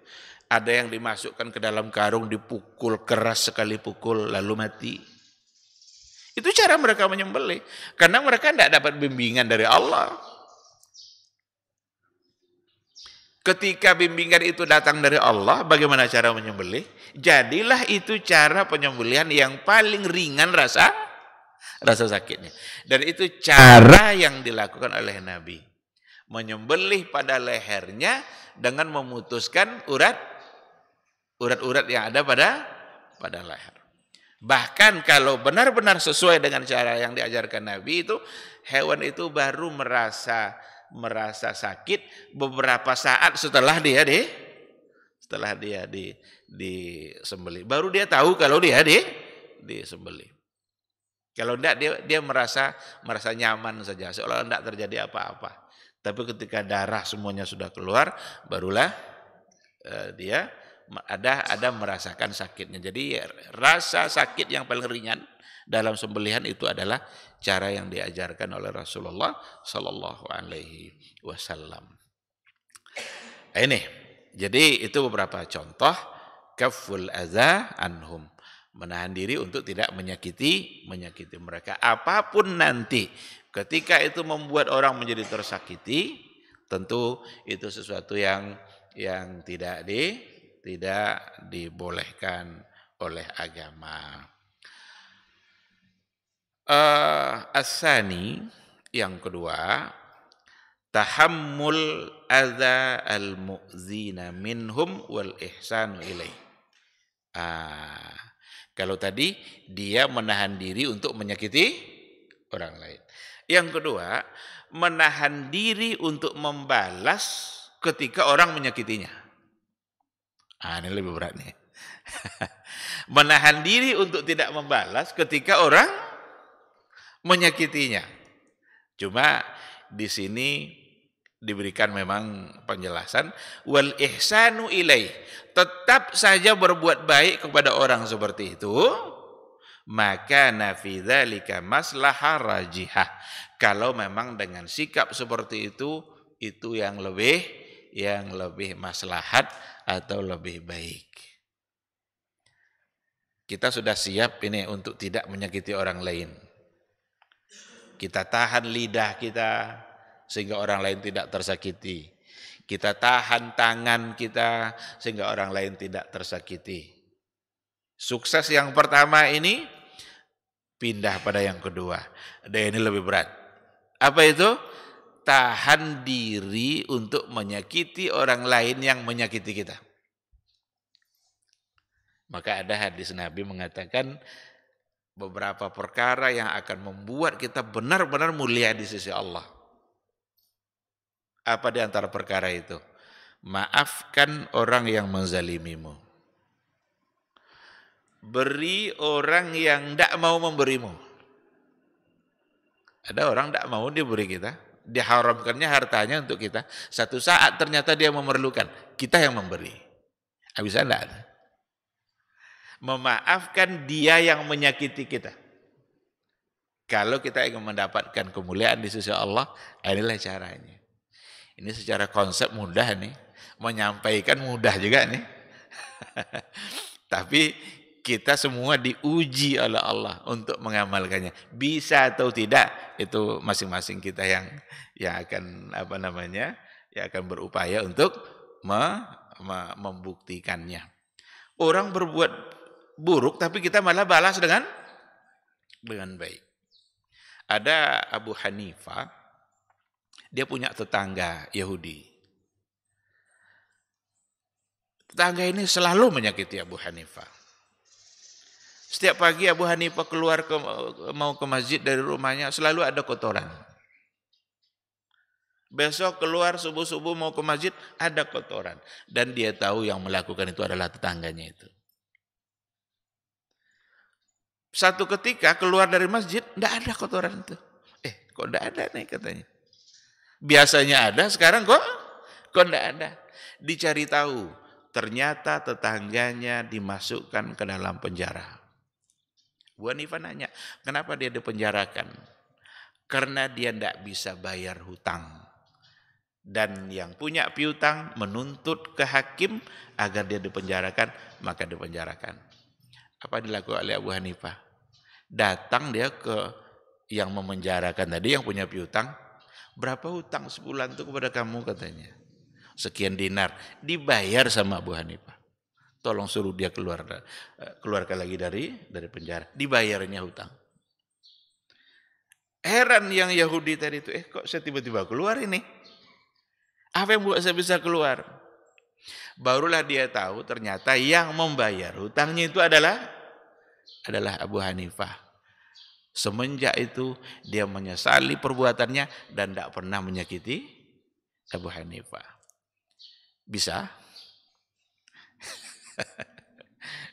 Ada yang dimasukkan ke dalam karung, dipukul keras sekali pukul lalu mati. Itu cara mereka menyembelih. Karena mereka tidak dapat bimbingan dari Allah. Ketika bimbingan itu datang dari Allah, bagaimana cara menyembelih? Jadilah itu cara penyembelihan yang paling ringan rasa sakitnya. Dan itu cara yang dilakukan oleh Nabi. Menyembelih pada lehernya dengan memutuskan urat-urat yang ada pada leher. Bahkan kalau benar-benar sesuai dengan cara yang diajarkan Nabi itu, hewan itu baru merasa sakit beberapa saat setelah dia disembelih. Baru dia tahu kalau dia disembelih. Kalau enggak dia merasa nyaman saja, seolah enggak terjadi apa-apa. Tapi ketika darah semuanya sudah keluar, barulah dia ada merasakan sakitnya. Jadi rasa sakit yang paling ringan dalam sembelihan itu adalah cara yang diajarkan oleh Rasulullah Sallallahu Alaihi Wasallam. Ini, jadi itu beberapa contoh kaful adza anhum, menahan diri untuk tidak menyakiti mereka. Apapun nanti, ketika itu membuat orang menjadi tersakiti, tentu itu sesuatu yang tidak dibolehkan oleh agama. As-sani, yang kedua, tahammul adza al-mu'zina minhum wal ihsanu ilaih. Kalau tadi dia menahan diri untuk menyakiti orang lain. Yang kedua, menahan diri untuk membalas ketika orang menyakitinya. Ini lebih berat nih. Menahan diri untuk tidak membalas ketika orang menyakitinya. Cuma di sini diberikan memang penjelasan wal ihsanu ilaih, tetap saja berbuat baik kepada orang seperti itu, maka nafi dzalika maslahah rajihah. Kalau memang dengan sikap seperti itu yang lebih maslahat atau lebih baik. Kita sudah siap ini untuk tidak menyakiti orang lain. Kita tahan lidah kita sehingga orang lain tidak tersakiti. Kita tahan tangan kita sehingga orang lain tidak tersakiti. Sukses yang pertama ini pindah pada yang kedua. Dan ini lebih berat. Apa itu? Tahan diri untuk menyakiti orang lain yang menyakiti kita. Maka ada hadis Nabi mengatakan beberapa perkara yang akan membuat kita benar-benar mulia di sisi Allah. Apa di antara perkara itu? Maafkan orang yang menzalimimu. Beri orang yang tidak mau memberimu. Ada orang tidak mau diberi kita. Diharamkannya hartanya untuk kita. Satu saat ternyata dia memerlukan. Kita yang memberi. Bisa tidak? Memaafkan dia yang menyakiti kita. Kalau kita ingin mendapatkan kemuliaan di sisi Allah, inilah caranya. Ini secara konsep mudah nih, menyampaikan mudah juga nih. Tapi kita semua diuji oleh Allah untuk mengamalkannya. Bisa atau tidak, itu masing-masing kita yang akan yang akan berupaya untuk membuktikannya. Orang berbuat buruk tapi kita malah balas dengan baik. Ada Abu Hanifah, dia punya tetangga Yahudi. Tetangga ini selalu menyakiti Abu Hanifah. Setiap pagi Abu Hanifah keluar mau ke masjid dari rumahnya, selalu ada kotoran. Besok keluar subuh-subuh mau ke masjid, ada kotoran. Dan dia tahu yang melakukan itu adalah tetangganya itu. Satu ketika keluar dari masjid, tidak ada kotoran itu. Kok tidak ada nih katanya. Biasanya ada, sekarang kok tidak ada. Dicari tahu, ternyata tetangganya dimasukkan ke dalam penjara. Bu Hanifah nanya, kenapa dia dipenjarakan? Karena dia tidak bisa bayar hutang. Dan yang punya piutang menuntut ke hakim agar dia dipenjarakan, maka dipenjarakan. Apa dilakukan oleh Abu Hanifah? Datang dia ke yang memenjarakan tadi, yang punya piutang. Berapa hutang sebulan itu kepada kamu, katanya? Sekian dinar. Dibayar sama Abu Hanifah. Tolong suruh dia keluarkan lagi dari penjara. Dibayarnya hutang. Heran yang Yahudi tadi itu, kok saya tiba-tiba keluar ini? Apa yang buat saya bisa keluar? Barulah dia tahu ternyata yang membayar hutangnya itu adalah Abu Hanifah. Semenjak itu dia menyesali perbuatannya dan tidak pernah menyakiti Abu Hanifah. Bisa?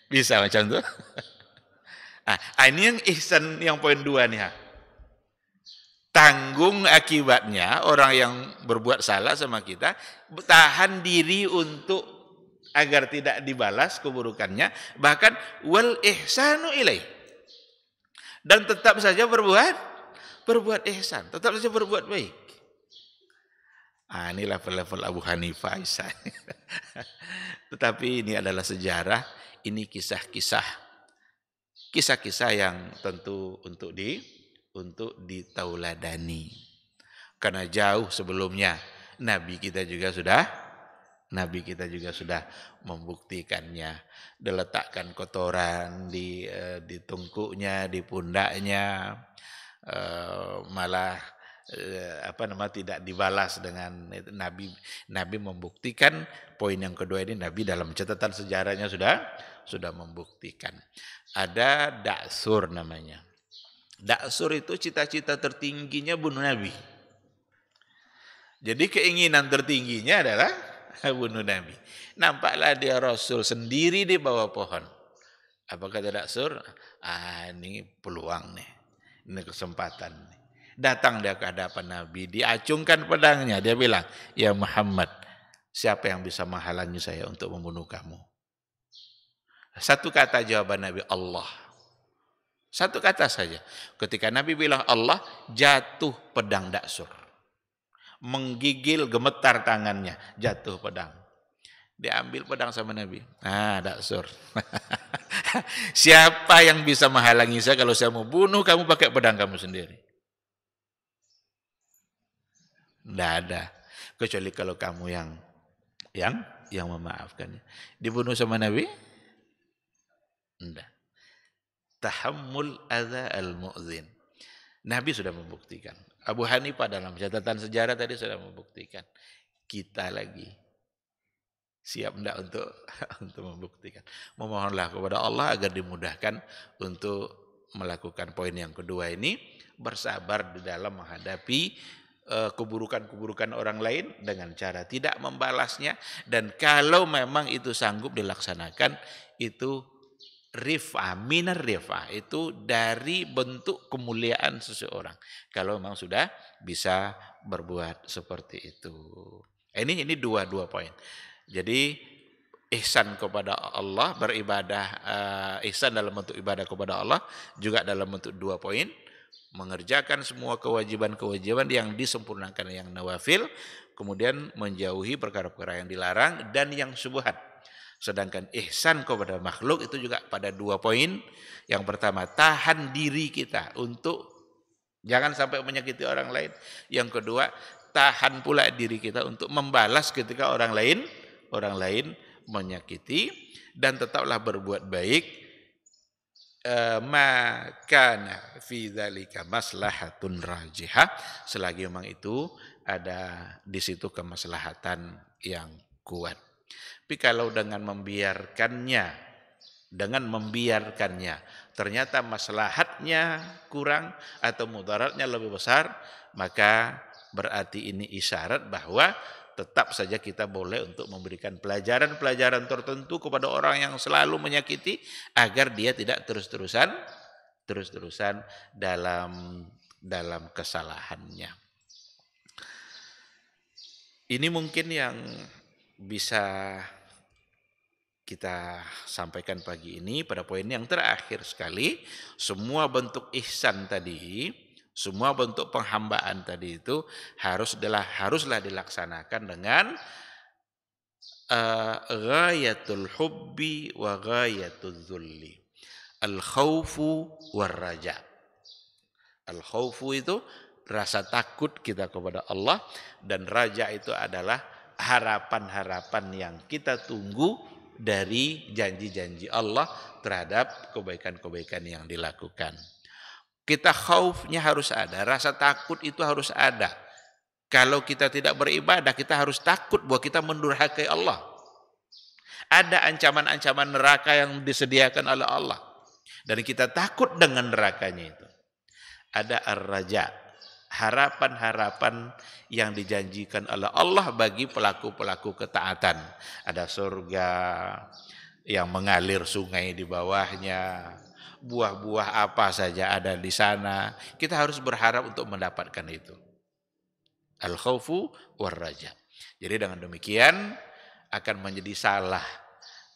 Bisa macam itu? Ini yang ihsan yang poin 2 nih. Tanggung akibatnya orang yang berbuat salah sama kita, tahan diri untuk agar tidak dibalas keburukannya, bahkan wal ihsanu ilaih. Dan tetap saja berbuat ihsan, tetap saja berbuat baik. Ini level-level Abu Hanifah. Tetapi ini adalah sejarah, ini kisah-kisah yang tentu untuk ditauladani. Karena jauh sebelumnya Nabi kita juga sudah membuktikannya. Diletakkan kotoran di tungkuknya, di pundaknya, malah tidak dibalas dengan Nabi membuktikan. Poin yang kedua ini, Nabi dalam catatan sejarahnya sudah membuktikan. Ada Da'sur namanya. Da'sur itu cita-cita tertingginya bunuh Nabi. Jadi keinginan tertingginya adalah bunuh Nabi. Nampaklah dia Rasul sendiri di bawah pohon. Apa kata Da'sur? Ini peluang nih. Ini kesempatan nih. Datang dia ke hadapan Nabi, diacungkan pedangnya, dia bilang, "Ya Muhammad, siapa yang bisa menghalangi saya untuk membunuh kamu?" Satu kata jawaban Nabi, Allah. Satu kata saja. Ketika Nabi bilang Allah, jatuh pedang Da'sur. Menggigil, gemetar tangannya, jatuh pedang. Diambil pedang sama Nabi. Da'sur. Siapa yang bisa menghalangi saya kalau saya mau bunuh kamu pakai pedang kamu sendiri? Tidak ada. Kecuali kalau kamu yang memaafkannya. Dibunuh sama Nabi? Tidak. Tahammul adza al-mu'zin. Nabi sudah membuktikan. Abu Hanifah dalam catatan sejarah tadi sudah membuktikan. Kita lagi siap enggak untuk membuktikan. Memohonlah kepada Allah agar dimudahkan untuk melakukan poin yang kedua ini, bersabar di dalam menghadapi keburukan-keburukan orang lain dengan cara tidak membalasnya, dan kalau memang itu sanggup dilaksanakan, itu rif'ah, minar rif'ah, itu dari bentuk kemuliaan seseorang kalau memang sudah bisa berbuat seperti itu. Ini dua poin. Jadi ihsan kepada Allah, beribadah, ihsan dalam bentuk ibadah kepada Allah juga dalam bentuk 2 poin. Mengerjakan semua kewajiban-kewajiban yang disempurnakan, yang nawafil, kemudian menjauhi perkara-perkara yang dilarang dan yang syubhat. Sedangkan ihsan kepada makhluk itu juga pada 2 poin. Yang pertama, tahan diri kita untuk jangan sampai menyakiti orang lain. Yang kedua, tahan pula diri kita untuk membalas ketika orang lain menyakiti, dan tetaplah berbuat baik. Maka fi dzalika maslahatun rajihah, selagi memang itu ada di situ kemaslahatan yang kuat. Tapi kalau dengan membiarkannya ternyata maslahatnya kurang atau mudaratnya lebih besar, maka berarti ini isyarat bahwa tetap saja kita boleh untuk memberikan pelajaran-pelajaran tertentu kepada orang yang selalu menyakiti agar dia tidak terus-terusan dalam kesalahannya. Ini mungkin yang bisa kita sampaikan pagi ini pada poin yang terakhir sekali, semua bentuk ihsan tadi, semua bentuk penghambaan tadi itu haruslah dilaksanakan dengan ghayatul hubbi wa ghayatul dzulli. Al-khaufu war raja. Al-khaufu itu rasa takut kita kepada Allah, dan raja itu adalah harapan-harapan yang kita tunggu dari janji-janji Allah terhadap kebaikan-kebaikan yang dilakukan. Kita khaufnya harus ada, rasa takut itu harus ada. Kalau kita tidak beribadah, kita harus takut bahwa kita mendurhakai Allah. Ada ancaman-ancaman neraka yang disediakan oleh Allah, dan kita takut dengan nerakanya itu. Ada ar-raja, harapan-harapan yang dijanjikan oleh Allah bagi pelaku-pelaku ketaatan. Ada surga yang mengalir sungai di bawahnya, buah-buah apa saja ada di sana. Kita harus berharap untuk mendapatkan itu. Al-khaufu war raja. Jadi dengan demikian akan menjadi salah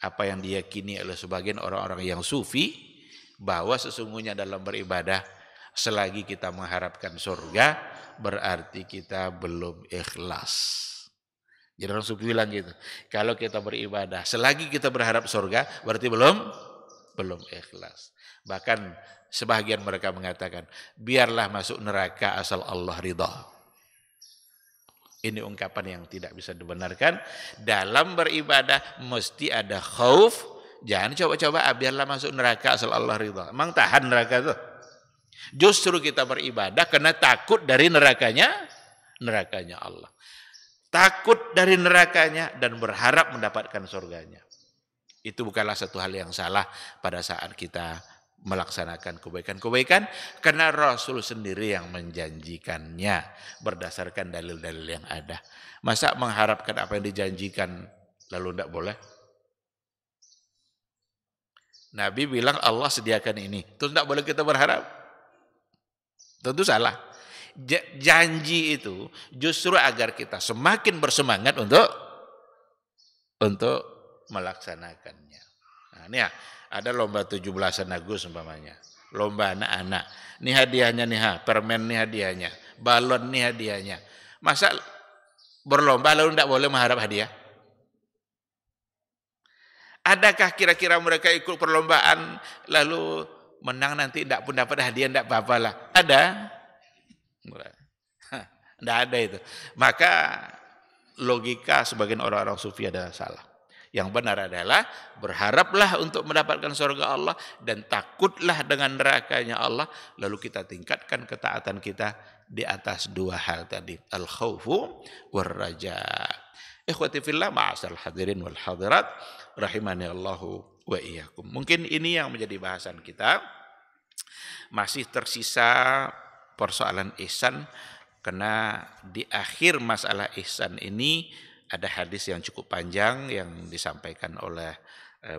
apa yang diyakini oleh sebagian orang-orang yang sufi, bahwa sesungguhnya dalam beribadah selagi kita mengharapkan surga berarti kita belum ikhlas. Jadi orang sufi bilang gitu, kalau kita beribadah selagi kita berharap surga berarti belum ikhlas. Bahkan sebagian mereka mengatakan, biarlah masuk neraka asal Allah ridha. Ini ungkapan yang tidak bisa dibenarkan. Dalam beribadah mesti ada khauf. Jangan coba-coba biarlah masuk neraka asal Allah ridha. Emang tahan neraka tuh? Justru kita beribadah karena takut dari nerakanya Allah. Takut dari nerakanya dan berharap mendapatkan surganya. Itu bukanlah satu hal yang salah pada saat kita melaksanakan kebaikan-kebaikan, karena Rasul sendiri yang menjanjikannya berdasarkan dalil-dalil yang ada. Masa mengharapkan apa yang dijanjikan lalu tidak boleh? Nabi bilang Allah sediakan ini, terus tidak boleh kita berharap? Tentu salah. Janji itu justru agar kita semakin bersemangat untuk melaksanakannya. Nah, ini ya, ada lomba 17-an Agustus umpamanya. Lomba anak-anak. Ini hadiahnya nih, permen nih hadiahnya, balon nih hadiahnya. Masa berlomba lalu tidak boleh mengharap hadiah? Adakah kira-kira mereka ikut perlombaan lalu menang nanti tidak pun dapat hadiah, tidak apa-apa lah? Ada? Tidak ada itu. Maka logika sebagian orang-orang sufi adalah salah. Yang benar adalah berharaplah untuk mendapatkan surga Allah dan takutlah dengan nerakanya Allah. Lalu kita tingkatkan ketaatan kita di atas dua hal tadi. Al-khawfu war raja. Ikhwati fillah, ma'asal hadirin wal hadirat, rahimani Allahu wa iyyakum. Mungkin ini yang menjadi bahasan kita. Masih tersisa persoalan ihsan, karena di akhir masalah ihsan ini ada hadis yang cukup panjang yang disampaikan oleh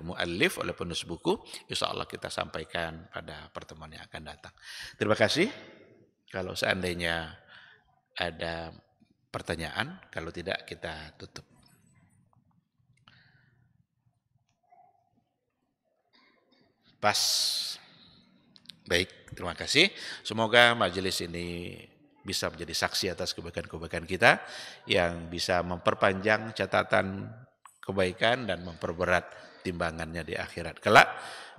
muallif, oleh penulis buku. Insyaallah kita sampaikan pada pertemuan yang akan datang. Terima kasih. Kalau seandainya ada pertanyaan, kalau tidak kita tutup. Pas. Baik, terima kasih. Semoga majelis ini bisa menjadi saksi atas kebaikan-kebaikan kita, yang bisa memperpanjang catatan kebaikan dan memperberat timbangannya di akhirat kelak.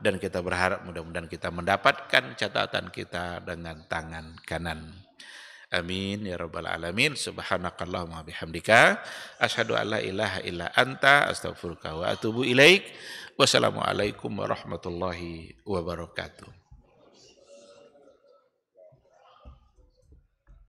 Dan kita berharap mudah-mudahan kita mendapatkan catatan kita dengan tangan kanan. Amin ya rabbal alamin. Subhanakallahumma bihamdika asyhadu an la ilaha illa anta astaghfiruka wa atubu ilaik. Wassalamualaikum warahmatullahi wabarakatuh.